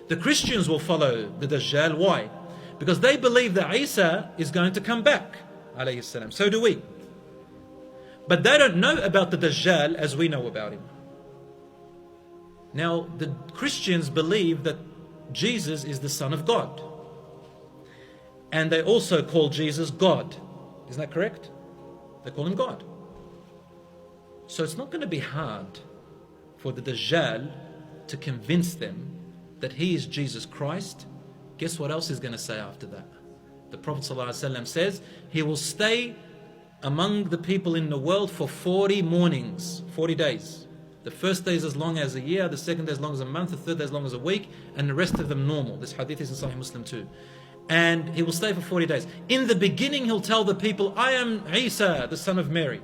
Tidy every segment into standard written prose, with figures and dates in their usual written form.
The Christians will follow the Dajjal. Why? Because they believe that Isa is going to come back, alayhi salam. So do we. But they don't know about the Dajjal as we know about him. Now, the Christians believe that Jesus is the Son of God. And they also call Jesus God. Isn't that correct? They call him God. So it's not going to be hard for the Dajjal to convince them that he is Jesus Christ. Guess what else he's going to say after that? The Prophet ﷺ says he will stay among the people in the world for 40 mornings, 40 days. The first day is as long as a year, the second day as long as a month, the third day as long as a week, and the rest of them normal. This hadith is in Sahih Muslim too. And he will stay for 40 days. In the beginning, he'll tell the people, I am Isa, the son of Mary.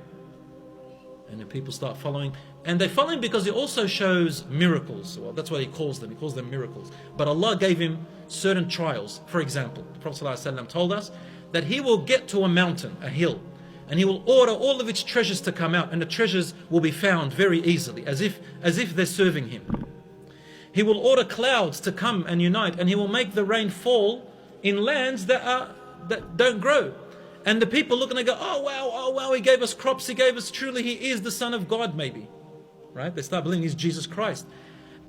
And the people start following. And they follow him because he also shows miracles. Well, that's what he calls them. He calls them miracles. But Allah gave him certain trials. For example, the Prophet ﷺ told us that he will get to a mountain, a hill, and he will order all of its treasures to come out, and the treasures will be found very easily, as if they're serving him. He will order clouds to come and unite, and he will make the rain fall in lands that don't grow. And the people look and they go, oh wow, he gave us crops, truly he is the Son of God maybe. Right? They start believing he's Jesus Christ.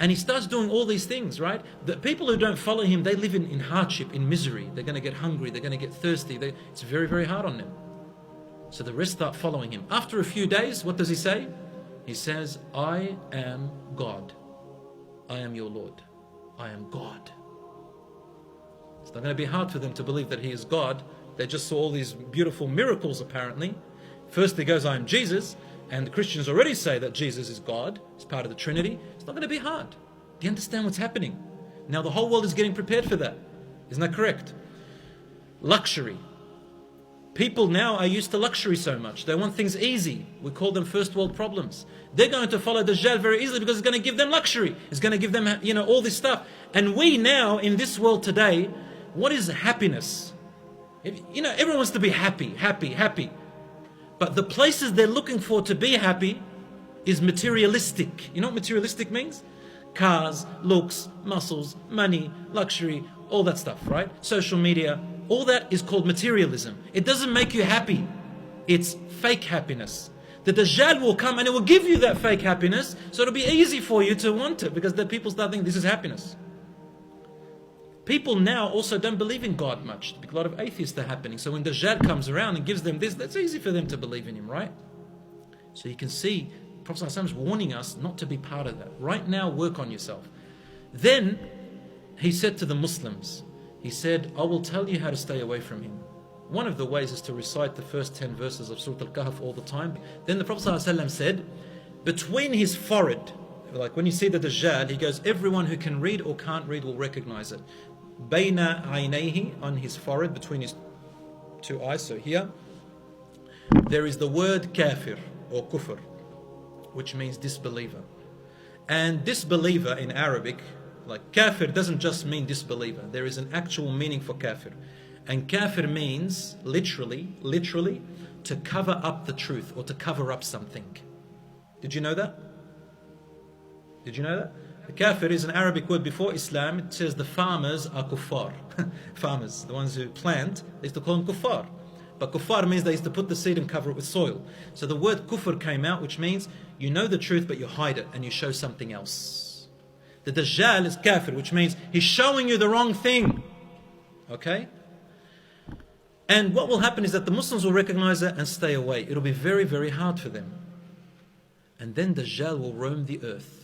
And he starts doing all these things, right? The people who don't follow him, they live in hardship, in misery. They're going to get hungry, they're going to get thirsty. It's very, very hard on them. So the rest start following him. After a few days, what does he say? He says, I am God. I am your Lord. I am God. It's not going to be hard for them to believe that he is God. They just saw all these beautiful miracles apparently. First he goes, I am Jesus. And the Christians already say that Jesus is God. He's part of the Trinity. It's not going to be hard. Do you understand what's happening? Now the whole world is getting prepared for that. Isn't that correct? Luxury. People now are used to luxury so much. They want things easy. We call them first world problems. They're going to follow Dajjal very easily because it's going to give them luxury. It's going to give them, all this stuff. And we now, in this world today, what is happiness? Everyone wants to be happy. But the places they're looking for to be happy is materialistic. You know what materialistic means? Cars, looks, muscles, money, luxury, all that stuff, right? Social media. All that is called materialism. It doesn't make you happy. It's fake happiness. The Dajjal will come and it will give you that fake happiness, so it'll be easy for you to want it because the people start thinking this is happiness. People now also don't believe in God much. A lot of atheists are happening. So when Dajjal comes around and gives them this, that's easy for them to believe in him, right? So you can see Prophet ﷺ is warning us not to be part of that. Right now, work on yourself. Then he said to the Muslims, he said, I will tell you how to stay away from him. One of the ways is to recite the first 10 verses of Surah Al-Kahf all the time. Then the Prophet ﷺ said, between his forehead, like when you see the Dajjal, he goes, everyone who can read or can't read will recognize it. Bayna aynayhi, on his forehead, between his two eyes, so here, there is the word kafir or kufr, which means disbeliever. And disbeliever in Arabic, like kafir doesn't just mean disbeliever. There is an actual meaning for kafir. And kafir means literally to cover up the truth or to cover up something. Did you know that? Did you know that? The kafir is an Arabic word before Islam. It says the farmers are kuffar. Farmers, the ones who plant, they used to call them kuffar. But kuffar means they used to put the seed and cover it with soil. So the word kufr came out, which means you know the truth but you hide it and you show something else. The Dajjal is kafir, which means he's showing you the wrong thing. Okay? And what will happen is that the Muslims will recognize it and stay away. It'll be very, very hard for them. And then Dajjal will roam the earth.